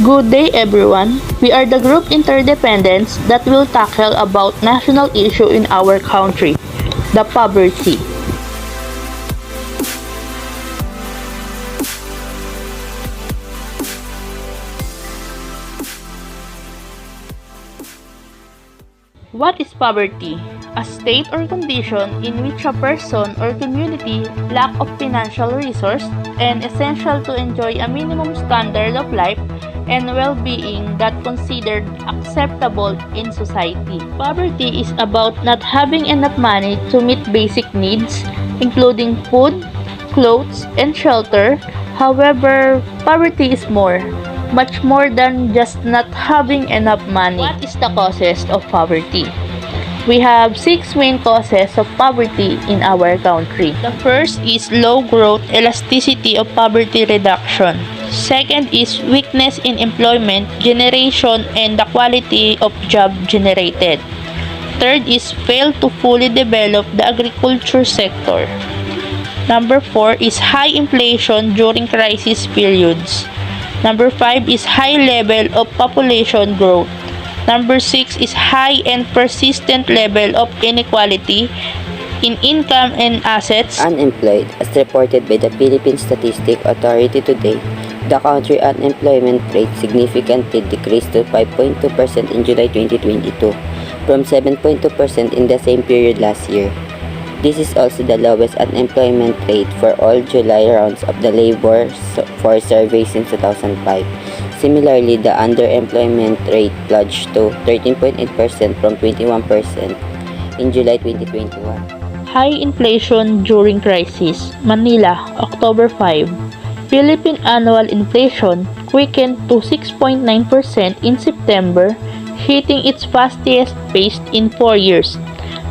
Good day everyone. We are the group Interdependence that will tackle about national issue in our country, the poverty. What is poverty? A state or condition in which a person or community lack of financial resource and essential to enjoy a minimum standard of life and well-being that considered acceptable in society. Poverty is about not having enough money to meet basic needs, including food, clothes, and shelter. However, poverty is much more than just not having enough money. What is the causes of poverty? We have 6 main causes of poverty in our country. The first is low growth elasticity of poverty reduction. Second is weakness in employment generation and the quality of job generated. Third is fail to fully develop the agriculture sector. Number 4 is high inflation during crisis periods. Number 5 is high level of population growth. Number 6 is high and persistent level of inequality in income and assets. Unemployed, as reported by the Philippine Statistic Authority today, the country unemployment rate significantly decreased to 5.2% in July 2022 from 7.2% in the same period last year. This is also the lowest unemployment rate for all July rounds of the labor force survey since 2005. Similarly, the underemployment rate plunged to 13.8% from 21% in July 2021. High inflation during crisis. Manila, October 5. Philippine annual inflation quickened to 6.9% in September, hitting its fastest pace in 4 years.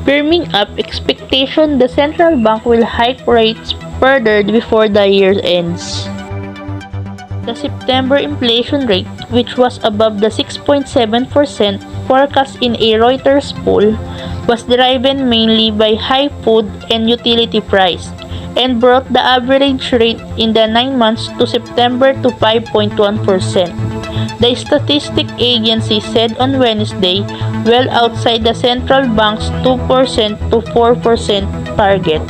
Firming up expectation the central bank will hike rates further before the year ends. The September inflation rate, which was above the 6.7% forecast in a Reuters poll, was driven mainly by high food and utility price and brought the average rate in the 9 months to September to 5.1%. The statistic agency said on Wednesday, well outside the central bank's 2% to 4% target.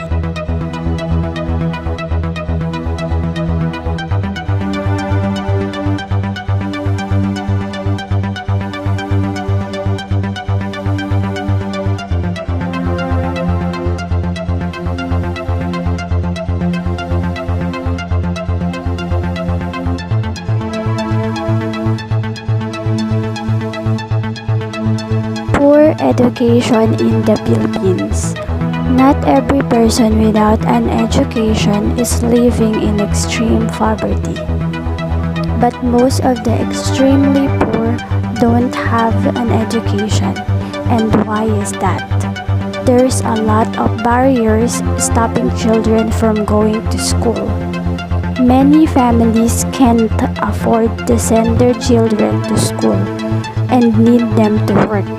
Poor education in the Philippines. Not every person without an education is living in extreme poverty. But most of the extremely poor don't have an education. And why is that? There's a lot of barriers stopping children from going to school. Many families can't afford to send their children to school and need them to work.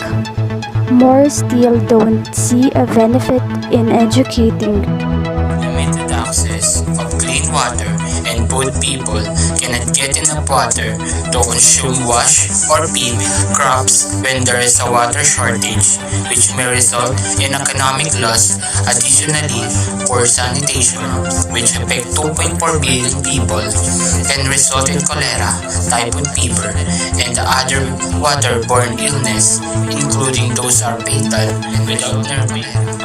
More still don't see a benefit in educating. Limited access of clean water and poor people cannot get enough water to consume, wash, or feed crops when there is a water shortage, which may result in economic loss. Additionally, poor sanitation, which affect 2.4 billion people and result in cholera, typhoid fever, and other waterborne illness, including those are fatal without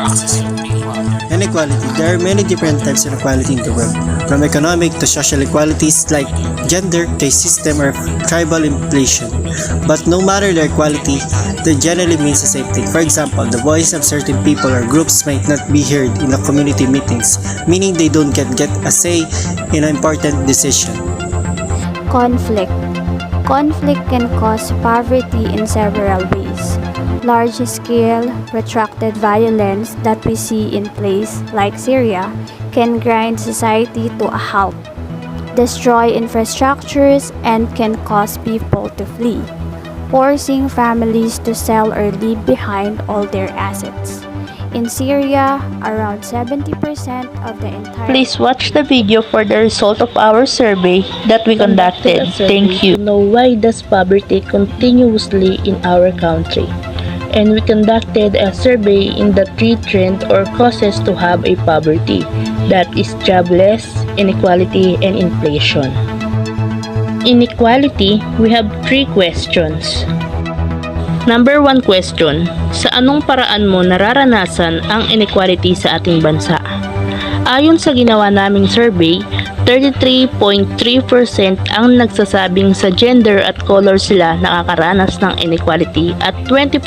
access to clean water. Inequality. There are many different types of inequality in the world, from economic to social equalities like gender, caste system, or tribal inflation. But no matter their equality, they generally means the same thing. For example, the voice of certain people or groups might not be heard in the community meetings, meaning they don't get a say in an important decision. Conflict. Conflict can cause poverty in several ways. Large-scale, protracted violence that we see in places like Syria can grind society to a halt, destroy infrastructures, and can cause people to flee, forcing families to sell or leave behind all their assets. In Syria, around 70% of the entire Please watch the video for the result of our survey that we conducted. Thank you. Know why does poverty continuously in our country? And we conducted a survey in the three trends or causes to have a poverty. That is jobless, inequality, and inflation. Inequality, we have three questions. Number 1 question, sa anong paraan mo nararanasan ang inequality sa ating bansa? Ayon sa ginawa naming survey, 33.3% ang nagsasabing sa gender at color sila nakakaranas ng inequality at 20%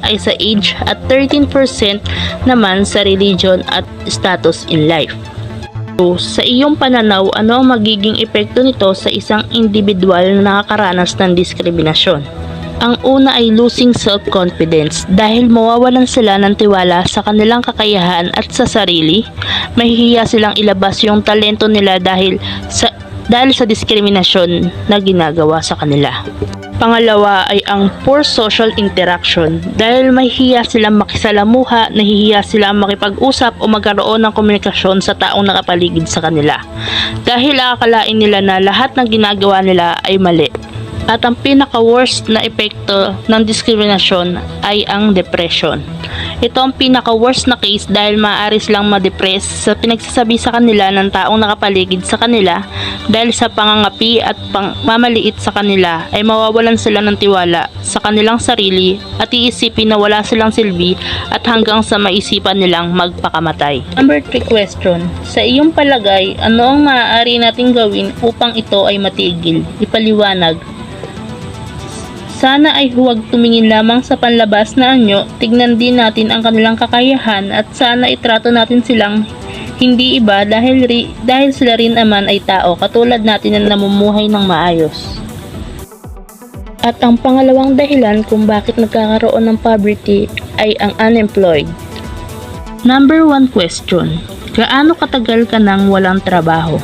ay sa age at 13% naman sa religion at status in life. So, sa iyong pananaw, ano ang magiging epekto nito sa isang individual na nakakaranas ng diskriminasyon? Ang una ay losing self-confidence dahil mawawalan sila ng tiwala sa kanilang kakayahan at sa sarili. Mahihiya silang ilabas yung talento nila dahil sa diskriminasyon na ginagawa sa kanila. Pangalawa ay ang poor social interaction dahil mahihiya silang makisalamuha, nahihiya silang makipag-usap o magkaroon ng komunikasyon sa taong nakapaligid sa kanila dahil akalain nila na lahat ng ginagawa nila ay mali. At ang pinaka-worst na epekto ng diskriminasyon ay ang depression. Ito ang pinaka-worst na case dahil maaari silang ma-depress sa pinagsasabi sa kanila ng taong nakapaligid sa kanila dahil sa pangangapi at pangmamaliit sa kanila ay mawawalan sila ng tiwala sa kanilang sarili at iisipin na wala silang silbi at hanggang sa maisipan nilang magpakamatay. Number 3 question, sa iyong palagay, ano ang maaari nating gawin upang ito ay matigil? Ipaliwanag. Sana ay huwag tumingin lamang sa panlabas na anyo, tignan din natin ang kanilang kakayahan at sana itrato natin silang hindi iba dahil sila rin naman ay tao katulad natin na namumuhay ng maayos. At ang pangalawang dahilan kung bakit nagkakaroon ng poverty ay ang unemployed. Number 1 question, gaano katagal ka nang walang trabaho?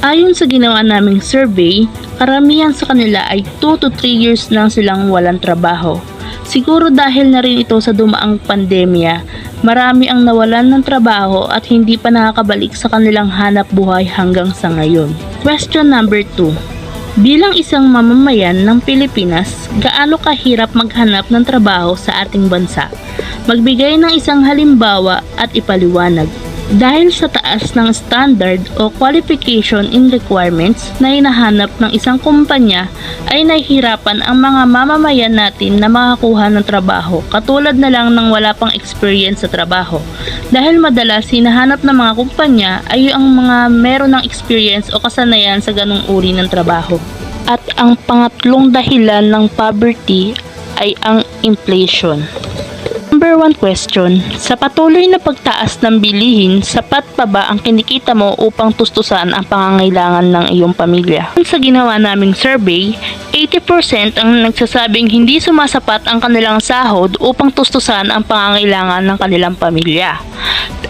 Ayon sa ginawa naming survey, karamihan sa kanila ay 2 to 3 years nang silang walang trabaho. Siguro dahil na rin ito sa dumaang pandemya, marami ang nawalan ng trabaho at hindi pa nakakabalik sa kanilang hanap buhay hanggang sa ngayon. Question number 2. Bilang isang mamamayan ng Pilipinas, gaano kahirap maghanap ng trabaho sa ating bansa? Magbigay ng isang halimbawa at ipaliwanag. Dahil sa taas ng standard o qualification in requirements na hinahanap ng isang kumpanya ay nahihirapan ang mga mamamayan natin na makakuha ng trabaho katulad na lang ng wala pang experience sa trabaho. Dahil madalas hinahanap ng mga kumpanya ay ang mga meron ng experience o kasanayan sa ganung uri ng trabaho. At ang pangatlong dahilan ng poverty ay ang inflation. Number 1 question, sa patuloy na pagtaas ng bilihin, sapat pa ba ang kinikita mo upang tustusan ang pangangailangan ng iyong pamilya? Sa ginawa naming survey, 80% ang nagsasabing hindi sumasapat ang kanilang sahod upang tustusan ang pangangailangan ng kanilang pamilya.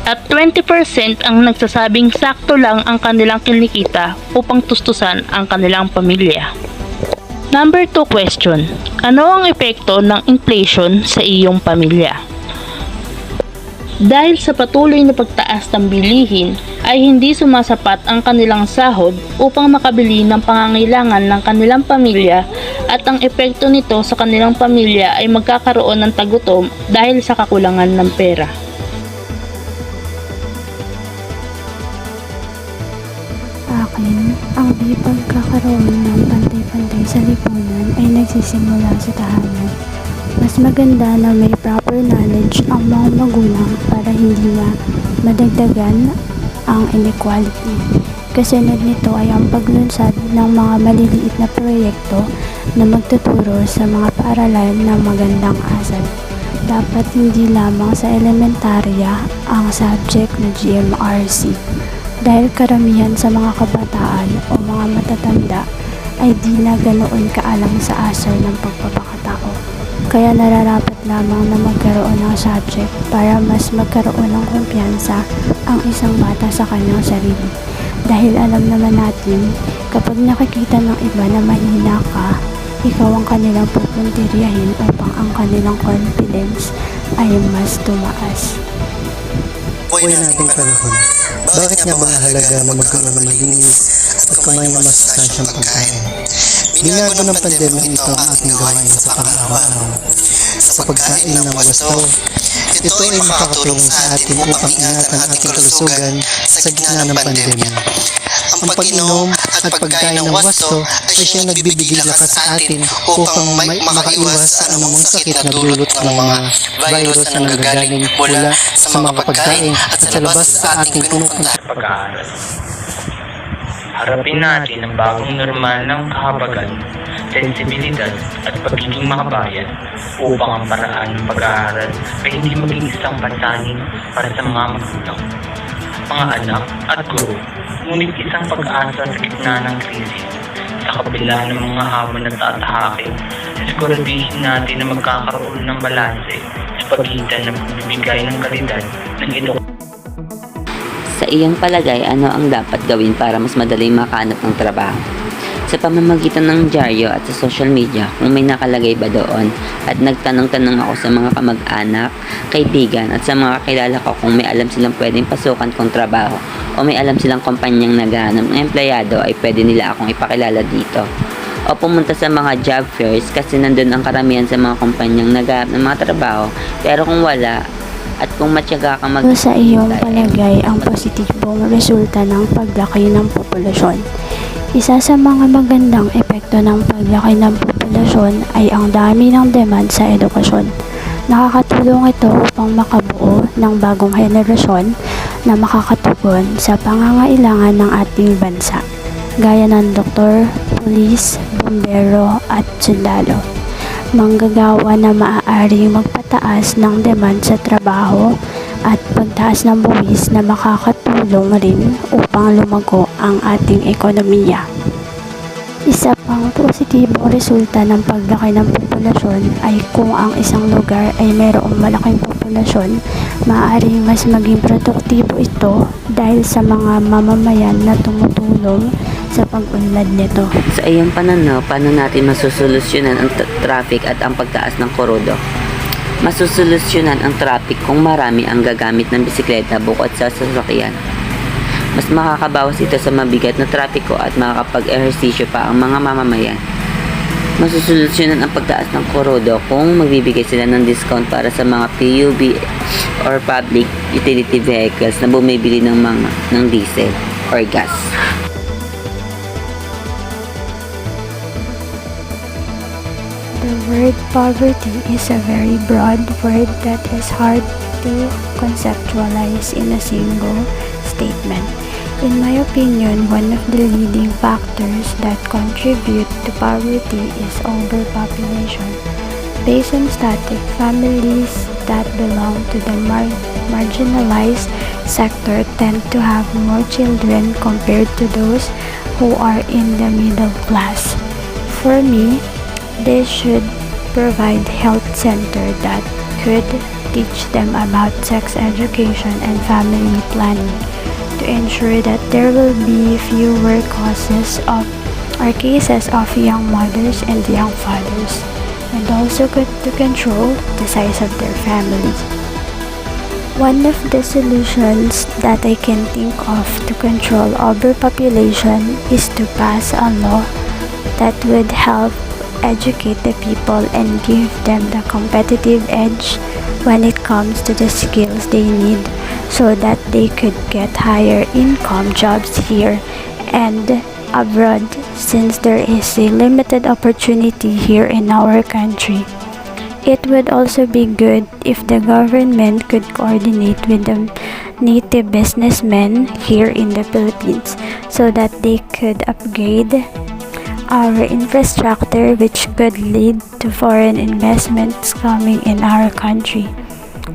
At 20% ang nagsasabing sakto lang ang kanilang kinikita upang tustusan ang kanilang pamilya. Number 2 question, ano ang epekto ng inflation sa iyong pamilya? Dahil sa patuloy na pagtaas ng bilihin ay hindi sumasapat ang kanilang sahod upang makabili ng pangangailangan ng kanilang pamilya at ang epekto nito sa kanilang pamilya ay magkakaroon ng tagutom dahil sa kakulangan ng pera. akin, ang di pagkakaroon ng pantay-pantay sa lipunan ay nagsisimula sa tahanan. Mas maganda na may proper knowledge ang mga magulang para hindi madagdagan ang inequality. Kasunod nito ay ang paglunsad ng mga maliliit na proyekto na magtuturo sa mga paaralan ng magandang asal. Dapat hindi lamang sa elementarya ang subject na GMRC dahil karamihan sa mga kabataan o mga matatanda ay di na ganoon kaalam sa asal ng pagpapakatao. Kaya nararapat lamang na magkaroon ng subject para mas magkaroon ng kumpiyansa ang isang bata sa kanyang sarili. Dahil alam naman natin, kapag nakikita ng iba na mahina ka, ikaw ang kanilang pupuntiryahin upang ang kanilang confidence ay mas tumaas. kasalukuyan nating panahon, bakit nga ba mahalaga na magkaroon ng malinis at kumain ng masustansyang pagkain? Binago ng pandemya ito ang ating gawain sa pang-araw-araw. Sa pagkain ng wasto, ito ay makakatulong sa atin upang ingatan ang ating kalusugan sa gitna ng pandemya. Ang pag-inom at pagkain ng wasto ay siyang nagbibigay lakas sa atin upang makaiwas sa anumang sakit na dulot ng mga virus na nanggagaling mula sa mga pagkain at sa labas sa ating pinupunta. Pag-aaral. Harapin natin ang bagong normal ng kahabagan, sensibilidad at pagiging makabayan upang ang paraan ng pag-aaral ay hindi maging isang pantanin para sa mga magulang, mga anak at guro, ngunit isang pag-asa sa gitna ng krisis. Sa kabila ng mga hamon na tatahakin, siguraduhin natin na magkakaroon ng balanse sa pagitan ng pagbibigay ng kalidad ng edukasyon. Sa iyong palagay, ano ang dapat gawin para mas madaling makahanap ng trabaho? Sa pamamagitan ng dyaryo at sa social media, kung may nakalagay ba doon, at nagtanong-tanong ako sa mga kamag-anak, kaibigan at sa mga kilala ko kung may alam silang pwedeng pasukan kong trabaho o may alam silang kumpanyang naghahanap ng empleyado, ay pwede nila akong ipakilala dito. O pumunta sa mga job fairs kasi nandun ang karamihan sa mga kumpanyang naghahanap ng mga trabaho, pero kung wala, at kung matyaga kang Sa iyong palagay ang positibong resulta ng paglaki ng populasyon. Isa sa mga magandang epekto ng paglaki ng populasyon ay ang dami ng demand sa edukasyon. Nakakatulong ito upang makabuo ng bagong henerasyon na makakatugon sa pangangailangan ng ating bansa, gaya ng doktor, pulis, bombero at sundalo. Manggagawa na maaaring magpataas ng demand sa trabaho at pagtaas ng buwis na makakatulong rin upang lumago ang ating ekonomiya. Isa pang positibong resulta ng paglaki ng populasyon ay kung ang isang lugar ay mayroong malaking populasyon, maaaring mas maging produktibo ito dahil sa mga mamamayan na tumutulong sa pag-unlad nito. Sa iyong pananaw, paano natin masusolusyonan ang traffic at ang pagtaas ng korodo? Masusolusyonan ang traffic kung marami ang gagamit ng bisikleta bukod sa sasakyan. Mas makakabawas ito sa mabigat na trapiko at makakapag-ehersisyo pa ang mga mamamayan. Masusolusyonan ang pagtaas ng korodo kung magbibigay sila ng discount para sa mga PUV or public utility vehicles na bumibili ng diesel or gas. The word poverty is a very broad word that is hard to conceptualize in a single statement. In my opinion, one of the leading factors that contribute to poverty is overpopulation. Based on static, families that belong to the marginalized sector tend to have more children compared to those who are in the middle class. For me, they should provide health center that could teach them about sex education and family planning to ensure that there will be fewer cases of young mothers and young fathers, and also to control the size of their family. One of the solutions that I can think of to control overpopulation is to pass a law that would help educate the people and give them the competitive edge when it comes to the skills they need so that they could get higher income jobs here and abroad, since there is a limited opportunity here in our country. It would also be good if the government could coordinate with the native businessmen here in the Philippines so that they could upgrade our infrastructure, which could lead to foreign investments coming in our country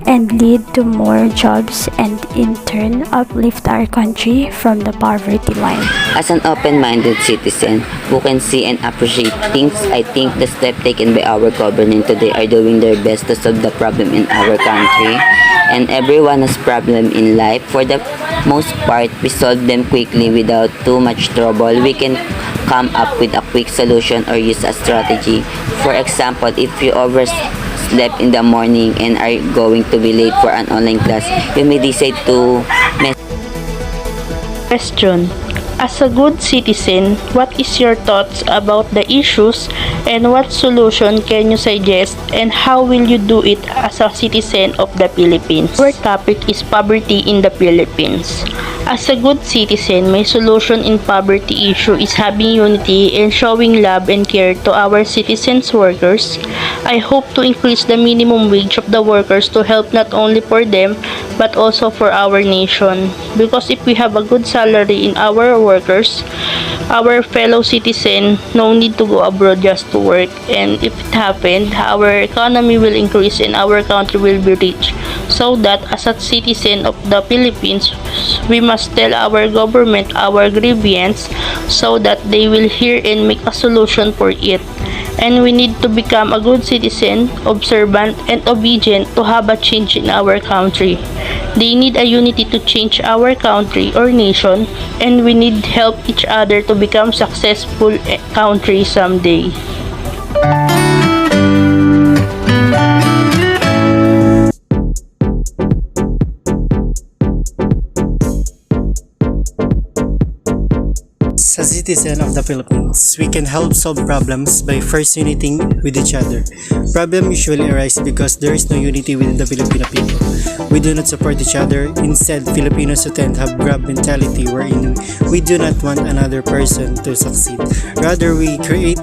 and lead to more jobs and in turn uplift our country from the poverty line. As an open-minded citizen who can see and appreciate things, I think the steps taken by our government today are doing their best to solve the problem in our country. And everyone has problem in life. For the most part, we solve them quickly without too much trouble. We can come up with a quick solution or use a strategy. For example, if you slept in the morning and are going to be late for an online class, you may decide to Question. As a good citizen, what is your thoughts about the issues and what solution can you suggest and how will you do it as a citizen of the Philippines? Our topic is poverty in the Philippines. As a good citizen, my solution in poverty issue is having unity and showing love and care to our citizens workers. I hope to increase the minimum wage of the workers to help not only for them but also for our nation. Because if we have a good salary in our workers, our fellow citizen no need to go abroad just to work, and if it happened, our economy will increase and our country will be rich. So that as a citizen of the Philippines, we must tell our government our grievance so that they will hear and make a solution for it. And we need to become a good citizen, observant, and obedient to have a change in our country. They need a unity to change our country or nation, and we need help each other to become successful country someday. As a citizen of the Philippines, we can help solve problems by first uniting with each other. Problems usually arise because there is no unity within the Filipino people. We do not support each other. Instead, Filipinos who tend to have grab mentality wherein we do not want another person to succeed. Rather, we create